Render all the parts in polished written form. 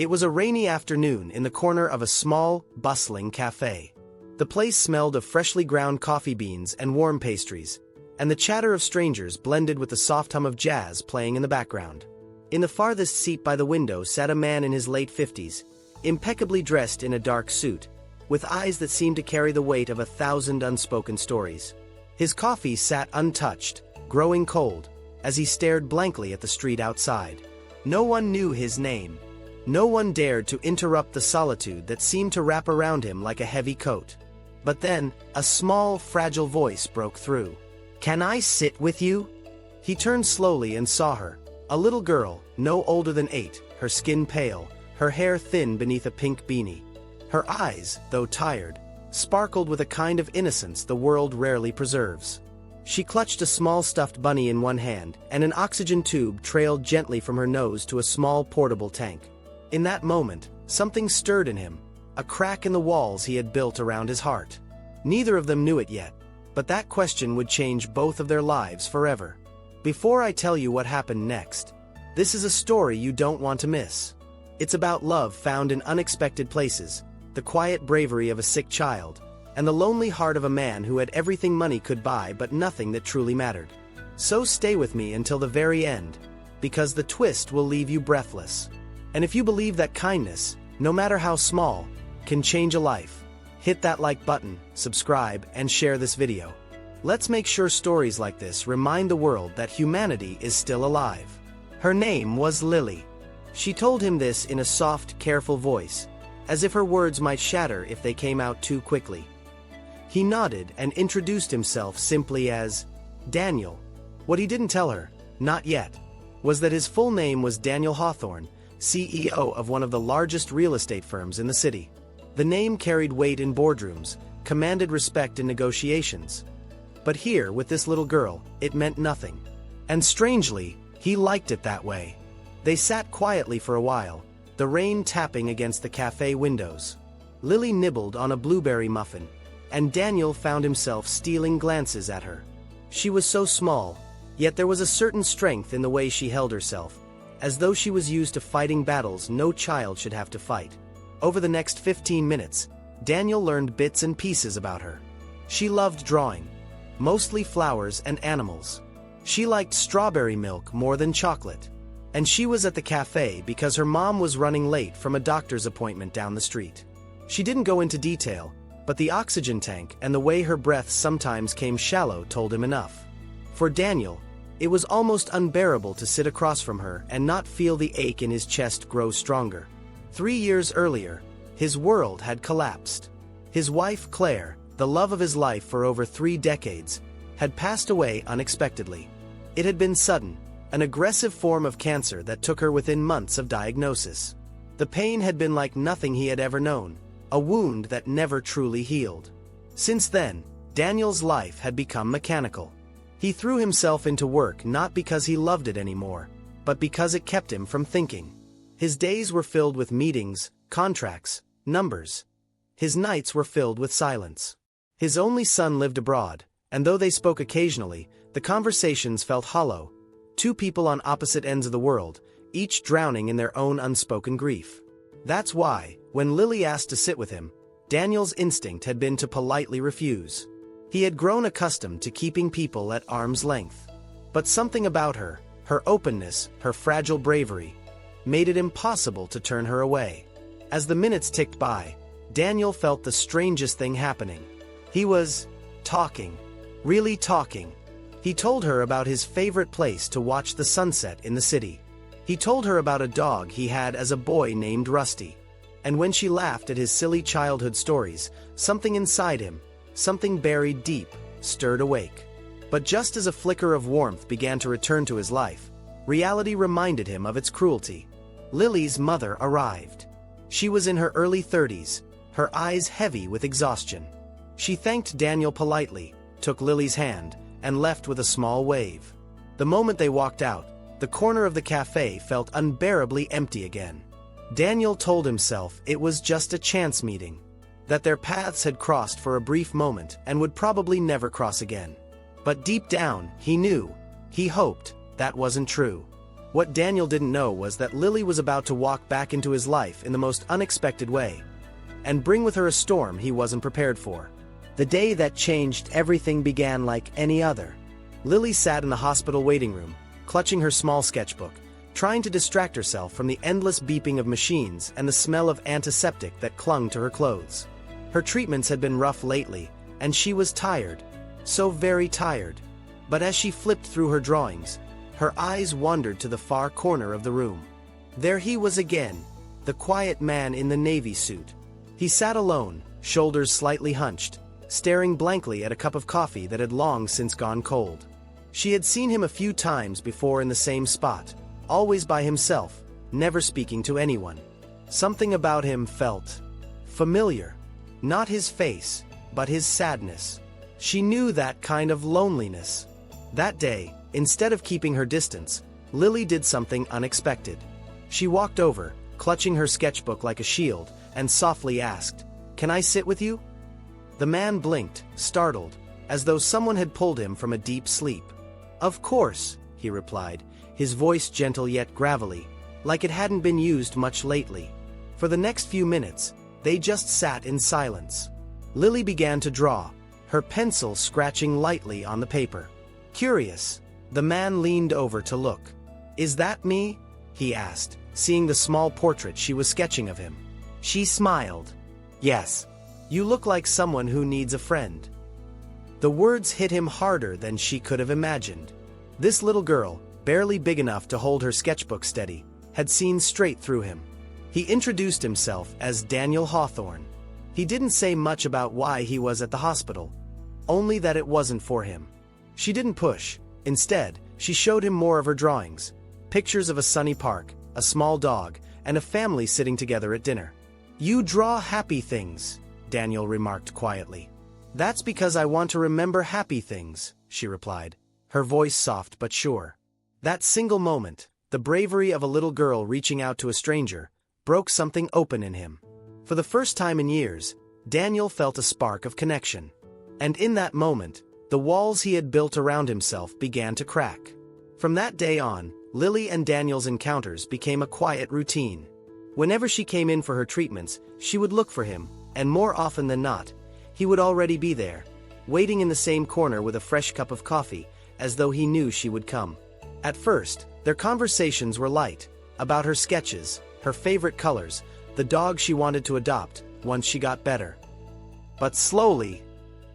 It was a rainy afternoon in the corner of a small, bustling cafe. The place smelled of freshly ground coffee beans and warm pastries, and the chatter of strangers blended with the soft hum of jazz playing in the background. In the farthest seat by the window sat a man in his late 50s, impeccably dressed in a dark suit, with eyes that seemed to carry the weight of 1,000 unspoken stories. His coffee sat untouched, growing cold, as he stared blankly at the street outside. No one knew his name. No one dared to interrupt the solitude that seemed to wrap around him like a heavy coat. But then, a small, fragile voice broke through. "Can I sit with you?" He turned slowly and saw her, a little girl, no older than 8, her skin pale, her hair thin beneath a pink beanie. Her eyes, though tired, sparkled with a kind of innocence the world rarely preserves. She clutched a small stuffed bunny in one hand, and an oxygen tube trailed gently from her nose to a small portable tank. In that moment, something stirred in him, a crack in the walls he had built around his heart. Neither of them knew it yet, but that question would change both of their lives forever. Before I tell you what happened next, this is a story you don't want to miss. It's about love found in unexpected places, the quiet bravery of a sick child, and the lonely heart of a man who had everything money could buy but nothing that truly mattered. So stay with me until the very end, because the twist will leave you breathless. And if you believe that kindness, no matter how small, can change a life, hit that like button, subscribe, and share this video. Let's make sure stories like this remind the world that humanity is still alive. Her name was Lily. She told him this in a soft, careful voice, as if her words might shatter if they came out too quickly. He nodded and introduced himself simply as Daniel. What he didn't tell her, not yet, was that his full name was Daniel Hawthorne, CEO of one of the largest real estate firms in the city. The name carried weight in boardrooms, commanded respect in negotiations. But here, with this little girl, it meant nothing. And strangely, he liked it that way. They sat quietly for a while, the rain tapping against the cafe windows. Lily nibbled on a blueberry muffin, and Daniel found himself stealing glances at her. She was so small, yet there was a certain strength in the way she held herself, as though she was used to fighting battles no child should have to fight. Over the next 15 minutes, Daniel learned bits and pieces about her. She loved drawing, mostly flowers and animals. She liked strawberry milk more than chocolate. And she was at the cafe because her mom was running late from a doctor's appointment down the street. She didn't go into detail, but the oxygen tank and the way her breath sometimes came shallow told him enough. For Daniel, it was almost unbearable to sit across from her and not feel the ache in his chest grow stronger. 3 years earlier, his world had collapsed. His wife, Claire, the love of his life for over 3 decades, had passed away unexpectedly. It had been sudden, an aggressive form of cancer that took her within months of diagnosis. The pain had been like nothing he had ever known, a wound that never truly healed. Since then, Daniel's life had become mechanical. He threw himself into work not because he loved it anymore, but because it kept him from thinking. His days were filled with meetings, contracts, numbers. His nights were filled with silence. His only son lived abroad, and though they spoke occasionally, the conversations felt hollow. 2 people on opposite ends of the world, each drowning in their own unspoken grief. That's why, when Lily asked to sit with him, Daniel's instinct had been to politely refuse. He had grown accustomed to keeping people at arm's length. But something about her, her openness, her fragile bravery, made it impossible to turn her away. As the minutes ticked by, Daniel felt the strangest thing happening. He was talking, really talking. He told her about his favorite place to watch the sunset in the city. He told her about a dog he had as a boy named Rusty. And when she laughed at his silly childhood stories, something inside him, something buried deep, stirred awake. But just as a flicker of warmth began to return to his life, reality reminded him of its cruelty. Lily's mother arrived. She was in her early 30s, her eyes heavy with exhaustion. She thanked Daniel politely, took Lily's hand, and left with a small wave. The moment they walked out, the corner of the cafe felt unbearably empty again. Daniel told himself it was just a chance meeting, that their paths had crossed for a brief moment and would probably never cross again. But deep down, he knew, he hoped, that wasn't true. What Daniel didn't know was that Lily was about to walk back into his life in the most unexpected way, and bring with her a storm he wasn't prepared for. The day that changed everything began like any other. Lily sat in the hospital waiting room, clutching her small sketchbook, trying to distract herself from the endless beeping of machines and the smell of antiseptic that clung to her clothes. Her treatments had been rough lately, and she was tired, so very tired. But as she flipped through her drawings, her eyes wandered to the far corner of the room. There he was again, the quiet man in the navy suit. He sat alone, shoulders slightly hunched, staring blankly at a cup of coffee that had long since gone cold. She had seen him a few times before in the same spot, always by himself, never speaking to anyone. Something about him felt familiar. Not his face, but his sadness. She knew that kind of loneliness. That day, instead of keeping her distance, Lily did something unexpected. She walked over, clutching her sketchbook like a shield, and softly asked, "Can I sit with you?" The man blinked, startled, as though someone had pulled him from a deep sleep. "Of course," he replied, his voice gentle yet gravelly, like it hadn't been used much lately. For the next few minutes, they just sat in silence. Lily began to draw, her pencil scratching lightly on the paper. Curious, the man leaned over to look. "Is that me?" he asked, seeing the small portrait she was sketching of him. She smiled. "Yes. You look like someone who needs a friend." The words hit him harder than she could have imagined. This little girl, barely big enough to hold her sketchbook steady, had seen straight through him. He introduced himself as Daniel Hawthorne. He didn't say much about why he was at the hospital, only that it wasn't for him. She didn't push. Instead, she showed him more of her drawings, pictures of a sunny park, a small dog, and a family sitting together at dinner. "You draw happy things," Daniel remarked quietly. "That's because I want to remember happy things," she replied, her voice soft but sure. That single moment, the bravery of a little girl reaching out to a stranger, broke something open in him. For the first time in years, Daniel felt a spark of connection. And in that moment, the walls he had built around himself began to crack. From that day on, Lily and Daniel's encounters became a quiet routine. Whenever she came in for her treatments, she would look for him, and more often than not, he would already be there, waiting in the same corner with a fresh cup of coffee, as though he knew she would come. At first, their conversations were light, about her sketches, her favorite colors, the dog she wanted to adopt once she got better. But slowly,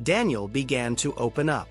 Daniel began to open up.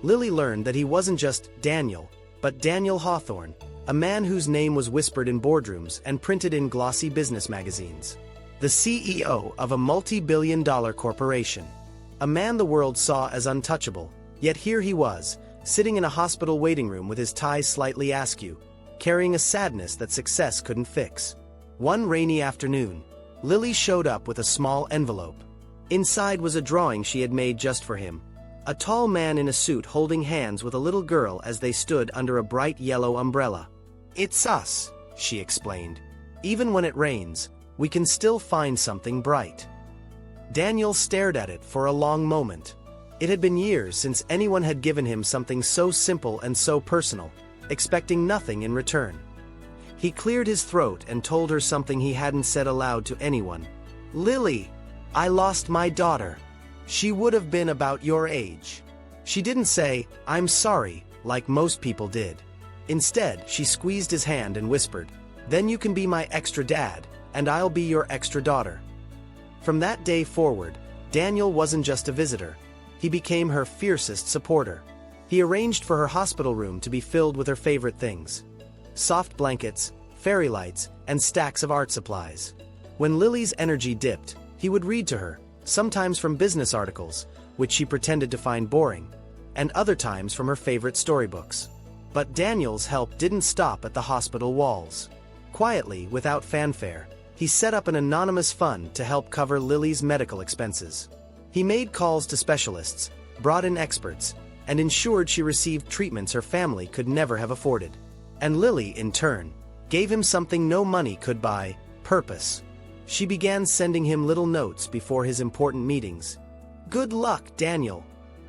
Lily learned that he wasn't just Daniel, but Daniel Hawthorne, a man whose name was whispered in boardrooms and printed in glossy business magazines. The CEO of a multi-billion-dollar corporation. A man the world saw as untouchable, yet here he was, sitting in a hospital waiting room with his tie slightly askew, carrying a sadness that success couldn't fix. One rainy afternoon, Lily showed up with a small envelope. Inside was a drawing she had made just for him. A tall man in a suit holding hands with a little girl as they stood under a bright yellow umbrella. "It's us," she explained. "Even when it rains, we can still find something bright." Daniel stared at it for a long moment. It had been years since anyone had given him something so simple and so personal, expecting nothing in return. He cleared his throat and told her something he hadn't said aloud to anyone. "Lily, I lost my daughter. She would have been about your age." She didn't say, "I'm sorry," like most people did. Instead, she squeezed his hand and whispered, "Then you can be my extra dad, and I'll be your extra daughter." From that day forward, Daniel wasn't just a visitor. He became her fiercest supporter. He arranged for her hospital room to be filled with her favorite things. Soft blankets, fairy lights, and stacks of art supplies. When Lily's energy dipped, he would read to her, sometimes from business articles, which she pretended to find boring, and other times from her favorite storybooks. But Daniel's help didn't stop at the hospital walls. Quietly, without fanfare, he set up an anonymous fund to help cover Lily's medical expenses. He made calls to specialists, brought in experts, and ensured she received treatments her family could never have afforded. And Lily, in turn, gave him something no money could buy: purpose. She began sending him little notes before his important meetings. "Good luck, Daniel.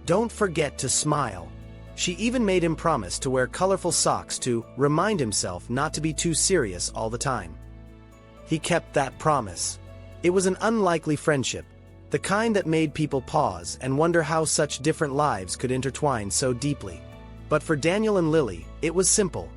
Don't forget to smile." She even made him promise to wear colorful socks to remind himself not to be too serious all the time. He kept that promise. It was an unlikely friendship, the kind that made people pause and wonder how such different lives could intertwine so deeply. But for Daniel and Lily, it was simple.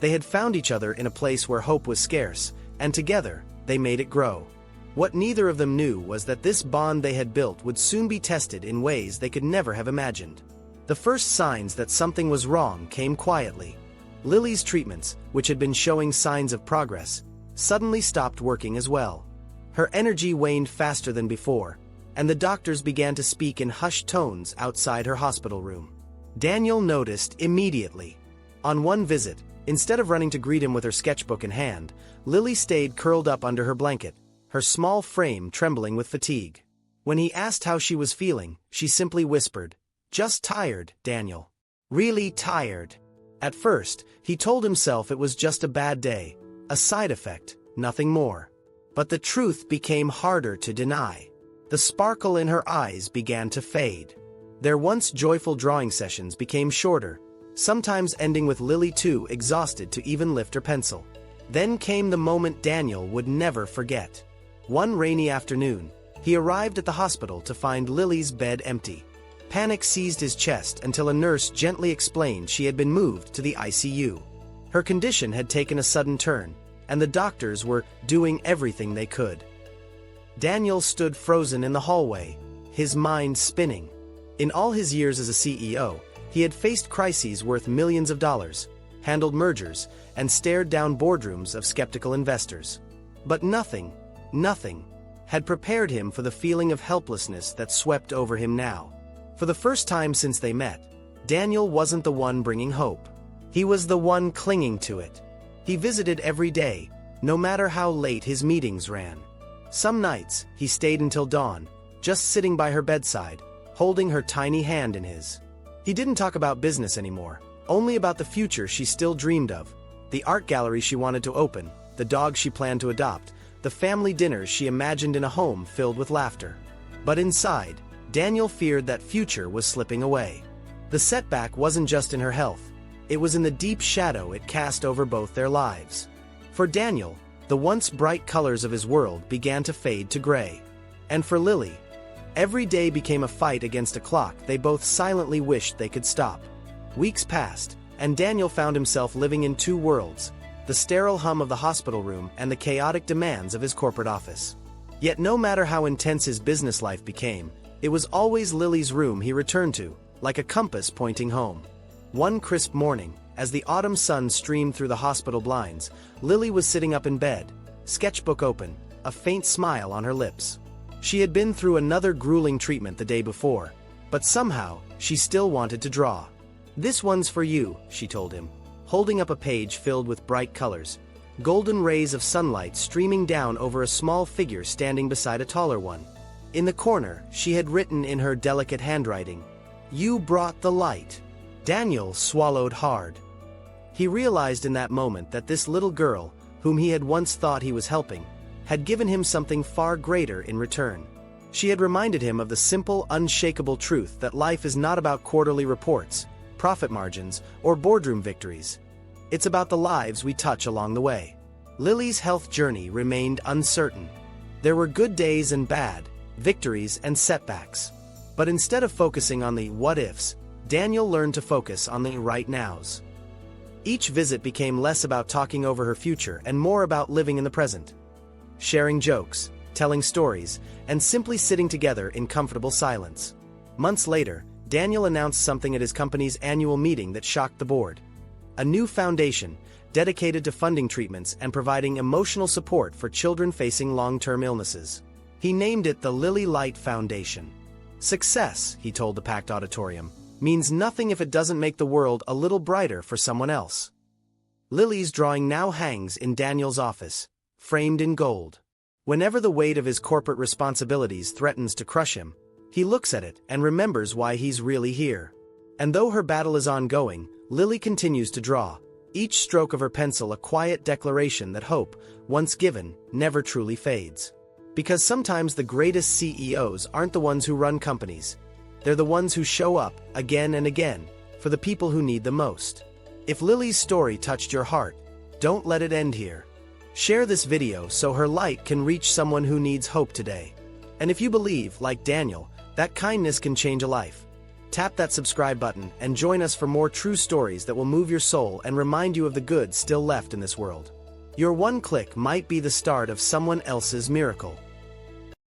They had found each other in a place where hope was scarce, and together, they made it grow. What neither of them knew was that this bond they had built would soon be tested in ways they could never have imagined. The first signs that something was wrong came quietly. Lily's treatments, which had been showing signs of progress, suddenly stopped working as well. Her energy waned faster than before, and the doctors began to speak in hushed tones outside her hospital room. Daniel noticed immediately. On one visit, instead of running to greet him with her sketchbook in hand, Lily stayed curled up under her blanket, her small frame trembling with fatigue. When he asked how she was feeling, she simply whispered, "Just tired, Daniel. Really tired." At first, he told himself it was just a bad day, a side effect, nothing more. But the truth became harder to deny. The sparkle in her eyes began to fade. Their once joyful drawing sessions became shorter, sometimes ending with Lily too exhausted to even lift her pencil. Then came the moment Daniel would never forget. One rainy afternoon, he arrived at the hospital to find Lily's bed empty. Panic seized his chest until a nurse gently explained she had been moved to the ICU. Her condition had taken a sudden turn, and the doctors were doing everything they could. Daniel stood frozen in the hallway, his mind spinning. In all his years as a CEO, he had faced crises worth millions of dollars, handled mergers, and stared down boardrooms of skeptical investors. But nothing had prepared him for the feeling of helplessness that swept over him now. For the first time since they met, Daniel wasn't the one bringing hope. He was the one clinging to it. He visited every day, no matter how late his meetings ran. Some nights, he stayed until dawn, just sitting by her bedside, holding her tiny hand in his. He didn't talk about business anymore, only about the future she still dreamed of, the art gallery she wanted to open, the dog she planned to adopt, the family dinners she imagined in a home filled with laughter. But inside, Daniel feared that future was slipping away. The setback wasn't just in her health, it was in the deep shadow it cast over both their lives. For Daniel, the once bright colors of his world began to fade to gray. And for Lily, every day became a fight against a clock they both silently wished they could stop. Weeks passed, and Daniel found himself living in two worlds, the sterile hum of the hospital room and the chaotic demands of his corporate office. Yet no matter how intense his business life became, it was always Lily's room he returned to, like a compass pointing home. One crisp morning, as the autumn sun streamed through the hospital blinds, Lily was sitting up in bed, sketchbook open, a faint smile on her lips. She had been through another grueling treatment the day before, but somehow, she still wanted to draw. "This one's for you," she told him, holding up a page filled with bright colors, golden rays of sunlight streaming down over a small figure standing beside a taller one. In the corner, she had written in her delicate handwriting, "You brought the light." Daniel swallowed hard. He realized in that moment that this little girl, whom he had once thought he was helping, had given him something far greater in return. She had reminded him of the simple, unshakable truth that life is not about quarterly reports, profit margins, or boardroom victories. It's about the lives we touch along the way. Lily's health journey remained uncertain. There were good days and bad, victories and setbacks. But instead of focusing on the what-ifs, Daniel learned to focus on the right-nows. Each visit became less about talking over her future and more about living in the present. Sharing jokes, telling stories, and simply sitting together in comfortable silence. Months later, Daniel announced something at his company's annual meeting that shocked the board. A new foundation, dedicated to funding treatments and providing emotional support for children facing long-term illnesses. He named it the Lily Light Foundation. "Success," he told the packed auditorium, "means nothing if it doesn't make the world a little brighter for someone else." Lily's drawing now hangs in Daniel's office, framed in gold. Whenever the weight of his corporate responsibilities threatens to crush him, he looks at it and remembers why he's really here. And though her battle is ongoing, Lily continues to draw, each stroke of her pencil a quiet declaration that hope, once given, never truly fades. Because sometimes the greatest CEOs aren't the ones who run companies. They're the ones who show up, again and again, for the people who need the most. If Lily's story touched your heart, don't let it end here. Share this video so her light can reach someone who needs hope today. And if you believe, like Daniel, that kindness can change a life, tap that subscribe button and join us for more true stories that will move your soul and remind you of the good still left in this world. Your one click might be the start of someone else's miracle.